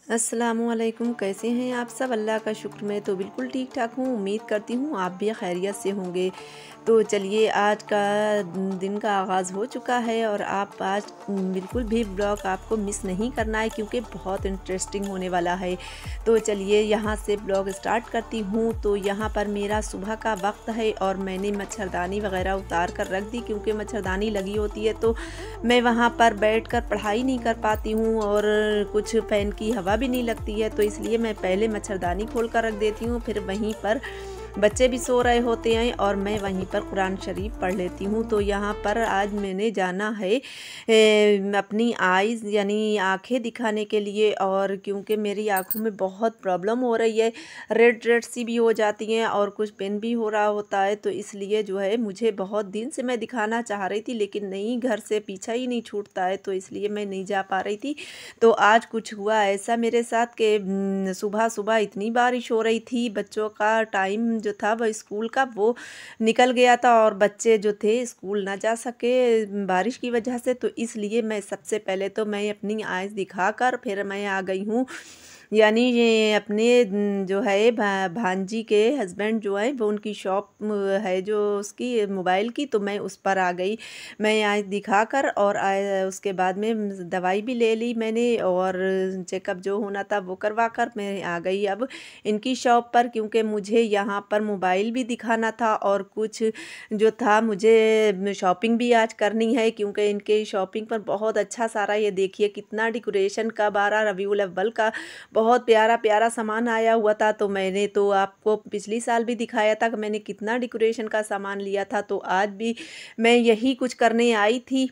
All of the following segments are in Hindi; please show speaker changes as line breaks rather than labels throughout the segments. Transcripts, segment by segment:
अस्सलामुअलैकुम, कैसे हैं आप सब? अल्लाह का शुक्र, मैं तो बिल्कुल ठीक ठाक हूँ। उम्मीद करती हूँ आप भी खैरियत से होंगे। तो चलिए, आज का दिन का आगाज़ हो चुका है और आप आज बिल्कुल भी ब्लॉग आपको मिस नहीं करना है, क्योंकि बहुत इंटरेस्टिंग होने वाला है। तो चलिए, यहाँ से ब्लॉग स्टार्ट करती हूँ। तो यहाँ पर मेरा सुबह का वक्त है और मैंने मच्छरदानी वगैरह उतार कर रख दी, क्योंकि मच्छरदानी लगी होती है तो मैं वहाँ पर बैठकर पढ़ाई नहीं कर पाती हूँ और कुछ फ़ैन की हवा भी नहीं लगती है। तो इसलिए मैं पहले मच्छरदानी खोल कर रख देती हूँ, फिर वहीं पर बच्चे भी सो रहे होते हैं और मैं वहीं पर कुरान शरीफ पढ़ लेती हूँ। तो यहाँ पर आज मैंने जाना है अपनी आइज़ यानी आँखें दिखाने के लिए, और क्योंकि मेरी आँखों में बहुत प्रॉब्लम हो रही है, रेड रेड सी भी हो जाती हैं और कुछ पेन भी हो रहा होता है। तो इसलिए जो है, मुझे बहुत दिन से मैं दिखाना चाह रही थी, लेकिन नहीं, घर से पीछा ही नहीं छूटता है, तो इसलिए मैं नहीं जा पा रही थी। तो आज कुछ हुआ ऐसा मेरे साथ कि सुबह सुबह इतनी बारिश हो रही थी, बच्चों का टाइम जो था वह स्कूल का वो निकल गया था और बच्चे जो थे स्कूल ना जा सके बारिश की वजह से। तो इसलिए मैं सबसे पहले तो मैं अपनी आइज़ दिखाकर फिर मैं आ गई हूँ, यानी ये अपने जो है भांजी के हस्बैंड जो है, वो उनकी शॉप है जो उसकी मोबाइल की, तो मैं उस पर आ गई। मैं आज दिखाकर और उसके बाद में दवाई भी ले ली मैंने और चेकअप जो होना था वो करवा कर मैं आ गई अब इनकी शॉप पर, क्योंकि मुझे यहाँ पर मोबाइल भी दिखाना था और कुछ जो था मुझे शॉपिंग भी आज करनी है, क्योंकि इनके शॉपिंग पर बहुत अच्छा सारा, ये देखिए कितना डेकोरेशन का 12 रबीउल अव्वल का बहुत प्यारा प्यारा सामान आया हुआ था। तो मैंने तो आपको पिछली साल भी दिखाया था कि मैंने कितना डेकोरेशन का सामान लिया था, तो आज भी मैं यही कुछ करने आई थी।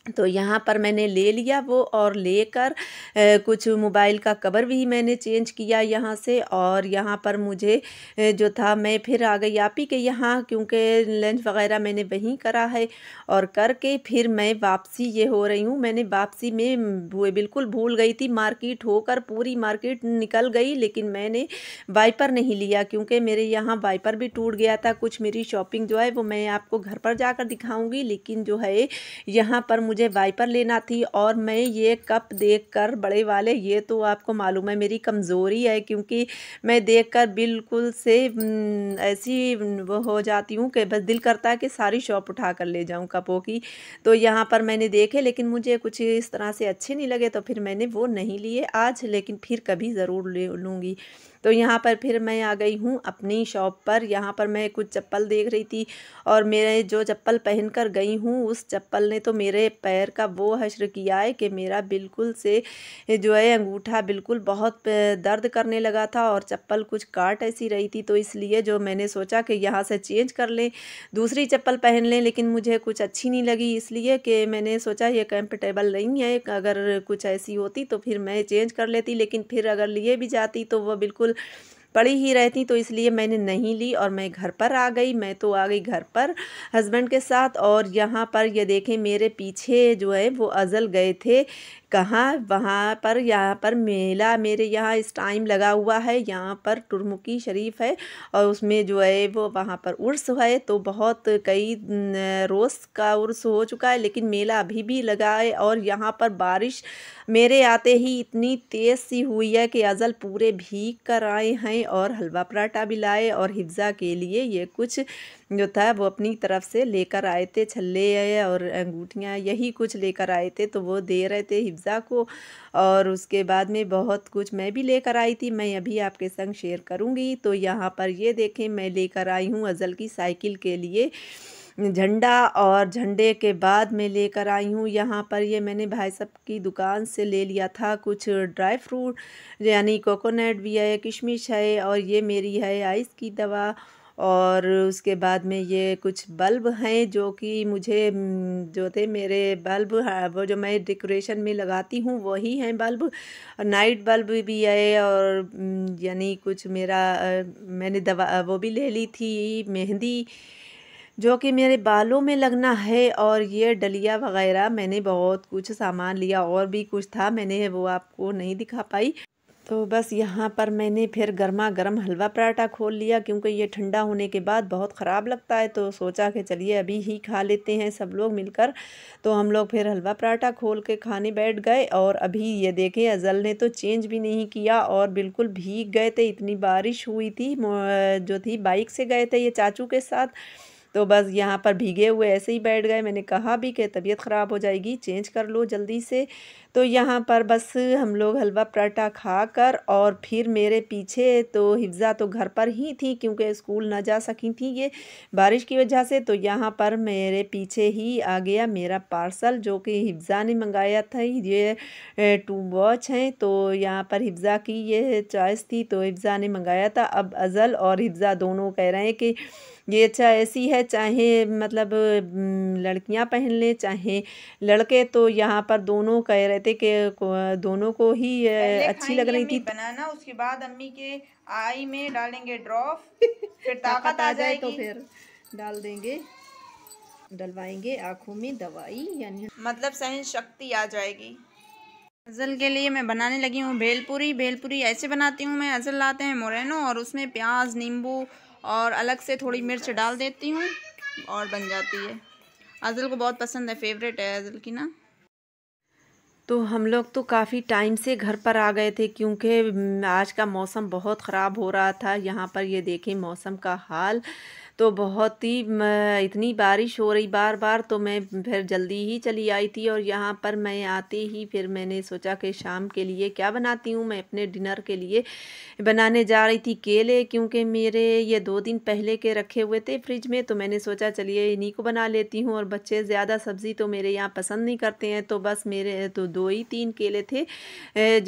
तो यहाँ पर मैंने ले लिया वो और लेकर कुछ मोबाइल का कवर भी मैंने चेंज किया यहाँ से, और यहाँ पर मुझे जो था मैं फिर आ गई आप ही के यहाँ, क्योंकि लंच वगैरह मैंने वहीं करा है और करके फिर मैं वापसी ये हो रही हूँ। मैंने वापसी में बिल्कुल भूल गई थी, मार्केट होकर पूरी मार्केट निकल गई, लेकिन मैंने वाइपर नहीं लिया, क्योंकि मेरे यहाँ वाइपर भी टूट गया था। कुछ मेरी शॉपिंग जो है वो मैं आपको घर पर जाकर दिखाऊंगी, लेकिन जो है यहाँ पर मुझे वाइपर लेना थी। और मैं ये कप देखकर बड़े वाले, ये तो आपको मालूम है मेरी कमज़ोरी है, क्योंकि मैं देखकर बिल्कुल से ऐसी वो हो जाती हूँ कि बस दिल करता है कि सारी शॉप उठा कर ले जाऊँ कपों की। तो यहाँ पर मैंने देखे, लेकिन मुझे कुछ इस तरह से अच्छे नहीं लगे, तो फिर मैंने वो नहीं लिए आज, लेकिन फिर कभी ज़रूर ले लूँगी। तो यहाँ पर फिर मैं आ गई हूँ अपनी शॉप पर। यहाँ पर मैं कुछ चप्पल देख रही थी और मेरे जो चप्पल पहन कर गई हूँ उस चप्पल ने तो मेरे पैर का वो हश्र किया है कि मेरा बिल्कुल से जो है अंगूठा बिल्कुल बहुत दर्द करने लगा था और चप्पल कुछ काट ऐसी रही थी। तो इसलिए जो मैंने सोचा कि यहाँ से चेंज कर लें, दूसरी चप्पल पहन लें, लेकिन मुझे कुछ अच्छी नहीं लगी, इसलिए कि मैंने सोचा ये कंफर्टेबल नहीं है। अगर कुछ ऐसी होती तो फिर मैं चेंज कर लेती, लेकिन फिर अगर लिए भी जाती तो वो बिल्कुल पड़ी ही रहती, तो इसलिए मैंने नहीं ली और मैं घर पर आ गई। मैं तो आ गई घर पर हस्बैंड के साथ, और यहाँ पर ये देखें मेरे पीछे जो है वो अज़ल गए थे कहाँ, वहाँ पर, यहाँ पर मेला मेरे यहाँ इस टाइम लगा हुआ है। यहाँ पर टुरमुकी शरीफ है और उसमें जो है वो वहाँ पर उर्स है, तो बहुत कई रोज़ का उर्स हो चुका है, लेकिन मेला अभी भी लगा है। और यहाँ पर बारिश मेरे आते ही इतनी तेज़ सी हुई है कि अज़ल पूरे भीग कर आए हैं, और हलवा पराठा भी लाए और हिफ्ज़ा के लिए ये कुछ जो था वो अपनी तरफ से लेकर आए थे, छल्ले और अंगूठियाँ यही कुछ लेकर आए थे, तो वो दे रहे थे हिफ्ज़ा को। और उसके बाद में बहुत कुछ मैं भी लेकर आई थी, मैं अभी आपके संग शेयर करूँगी। तो यहाँ पर ये देखें मैं लेकर आई हूँ अज़ल की साइकिल के लिए झंडा, और झंडे के बाद मैं लेकर आई हूँ यहाँ पर, ये मैंने भाई साहब की दुकान से ले लिया था कुछ ड्राई फ्रूट, यानी कोकोनट भी है, किशमिश है, और ये मेरी है आइस की दवा। और उसके बाद में ये कुछ बल्ब हैं जो कि मुझे जो थे मेरे बल्ब, वो जो मैं डेकोरेशन में लगाती हूँ वही हैं बल्ब, नाइट बल्ब भी है। और यानी कुछ मेरा मैंने दवा वो भी ले ली थी, मेहंदी जो कि मेरे बालों में लगना है, और ये डलिया वगैरह मैंने बहुत कुछ सामान लिया, और भी कुछ था, मैंने वो आपको नहीं दिखा पाई। तो बस यहाँ पर मैंने फिर गर्मा गर्म हलवा पराठा खोल लिया, क्योंकि ये ठंडा होने के बाद बहुत ख़राब लगता है। तो सोचा कि चलिए अभी ही खा लेते हैं सब लोग मिलकर। तो हम लोग फिर हलवा पराठा खोल के खाने बैठ गए। और अभी ये देखें, अज़ल ने तो चेंज भी नहीं किया और बिल्कुल भीग गए थे, इतनी बारिश हुई थी। जो थी बाइक से गए थे ये चाचू के साथ। तो बस यहाँ पर भीगे हुए ऐसे ही बैठ गए। मैंने कहा भी कि तबीयत ख़राब हो जाएगी, चेंज कर लो जल्दी से। तो यहाँ पर बस हम लोग हलवा पराठा खाकर, और फिर मेरे पीछे तो हिफ्ज़ा तो घर पर ही थी, क्योंकि स्कूल ना जा सकी थी ये बारिश की वजह से। तो यहाँ पर मेरे पीछे ही आ गया मेरा पार्सल, जो कि हिफ्ज़ा ने मंगाया था। ये 2 वॉच हैं। तो यहाँ पर हिफ्ज़ा की ये चॉइस थी, तो हिफ्ज़ा ने मंगाया था। अब अज़ल और हिफ्ज़ा दोनों कह रहे हैं कि ये ऐसी है, चाहे मतलब लड़कियां पहन लें चाहे लड़के। तो यहाँ पर दोनों कह रहे थे कि दोनों को ही अच्छी लग रही थी।
बनाना, उसके बाद अम्मी के आई में डालेंगे ड्रॉप, फिर ताकत आ जाए तो
फिर डाल देंगे, डलवाएंगे आँखों में दवाई, यानी
मतलब सहन शक्ति आ जाएगी। अज़ल के लिए मैं बनाने लगी हूँ भेलपुरी। भेलपुरी ऐसे बनाती हूँ मैं, अज़ल लाते हैं मोरेनो और उसमें प्याज नींबू और अलग से थोड़ी मिर्च डाल देती हूँ और बन जाती है। अज़ल को बहुत पसंद है, फेवरेट है अज़ल की ना।
तो हम लोग तो काफ़ी टाइम से घर पर आ गए थे, क्योंकि आज का मौसम बहुत ख़राब हो रहा था। यहाँ पर ये देखें मौसम का हाल, तो बहुत ही इतनी बारिश हो रही बार बार। तो मैं फिर जल्दी ही चली आई थी, और यहाँ पर मैं आते ही फिर मैंने सोचा कि शाम के लिए क्या बनाती हूँ। मैं अपने डिनर के लिए बनाने जा रही थी केले, क्योंकि मेरे ये 2 दिन पहले के रखे हुए थे फ्रिज में। तो मैंने सोचा चलिए इन्हीं को बना लेती हूँ। और बच्चे ज़्यादा सब्ज़ी तो मेरे यहाँ पसंद नहीं करते हैं, तो बस मेरे तो 2 ही 3 केले थे,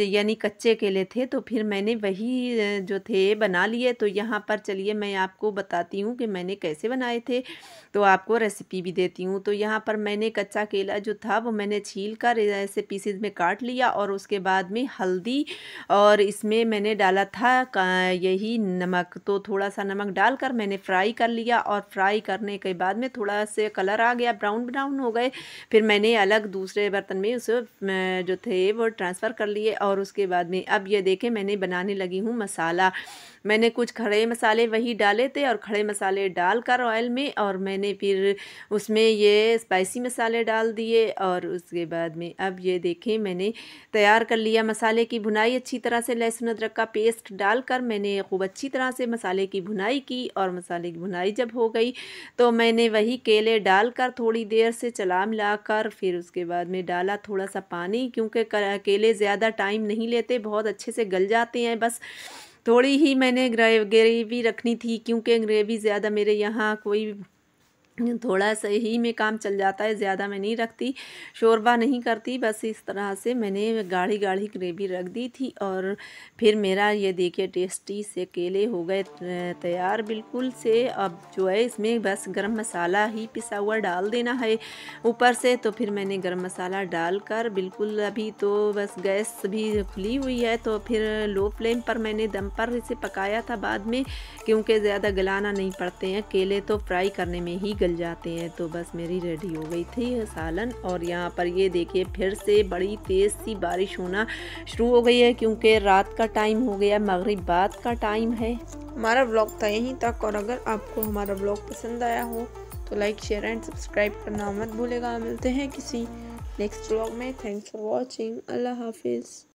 यानी कच्चे केले थे। तो फिर मैंने वही जो थे बना लिए। तो यहाँ पर चलिए मैं आपको बताती हूँ कि मैंने कैसे बनाए थे, तो आपको रेसिपी भी देती हूँ। तो यहाँ पर मैंने कच्चा केला जो था वो मैंने छील कर ऐसे पीसेज में काट लिया, और उसके बाद में हल्दी और इसमें मैंने डाला था यही नमक। तो थोड़ा सा नमक डालकर मैंने फ्राई कर लिया, और फ्राई करने के बाद में थोड़ा से कलर आ गया, ब्राउन ब्राउन हो गए। फिर मैंने अलग दूसरे बर्तन में उसे जो थे वो ट्रांसफ़र कर लिए। और उसके बाद में अब ये देखें मैंने बनाने लगी हूँ मसाला। मैंने कुछ खड़े मसाले वही डाले थे, और खड़े मसाले डालकर ऑयल में, और मैंने फिर उसमें ये स्पाइसी मसाले डाल दिए। और उसके बाद में अब ये देखें मैंने तैयार कर लिया मसाले की भुनाई अच्छी तरह से। लहसुन अदरक का पेस्ट डालकर मैंने खूब अच्छी तरह से मसाले की भुनाई की। और मसाले की भुनाई जब हो गई तो मैंने वही केले डालकर थोड़ी देर से चला मिलाकर, फिर उसके बाद में डाला थोड़ा सा पानी, क्योंकि केले ज़्यादा टाइम नहीं लेते, बहुत अच्छे से गल जाते हैं। बस थोड़ी ही मैंने ग्रेवी रखनी थी, क्योंकि ग्रेवी ज़्यादा मेरे यहाँ कोई थोड़ा सा ही में काम चल जाता है, ज़्यादा मैं नहीं रखती, शोरबा नहीं करती। बस इस तरह से मैंने गाढ़ी गाढ़ी ग्रेवी रख दी थी। और फिर मेरा ये देखिए टेस्टी से केले हो गए तैयार बिल्कुल से। अब जो है इसमें बस गरम मसाला ही पिसा हुआ डाल देना है ऊपर से। तो फिर मैंने गरम मसाला डालकर बिल्कुल, अभी तो बस गैस भी खुली हुई है, तो फिर लो फ्लेम पर मैंने दम पर इसे पकाया था बाद में, क्योंकि ज़्यादा गलाना नहीं पड़ते हैं केले, तो फ्राई करने में ही गल जाते हैं। तो बस मेरी रेडी हो गई थी सालन। और यहाँ पर ये देखिए फिर से बड़ी तेज़ सी बारिश होना शुरू हो गई है, क्योंकि रात का टाइम हो गया, मगरिब बाद का टाइम है।
हमारा व्लॉग था यहीं तक, और अगर आपको हमारा व्लॉग पसंद आया हो तो लाइक शेयर एंड सब्सक्राइब करना मत भूलेगा। मिलते हैं किसी नेक्स्ट व्लॉग में। Thanks for watching. अल्लाह हाफिज़।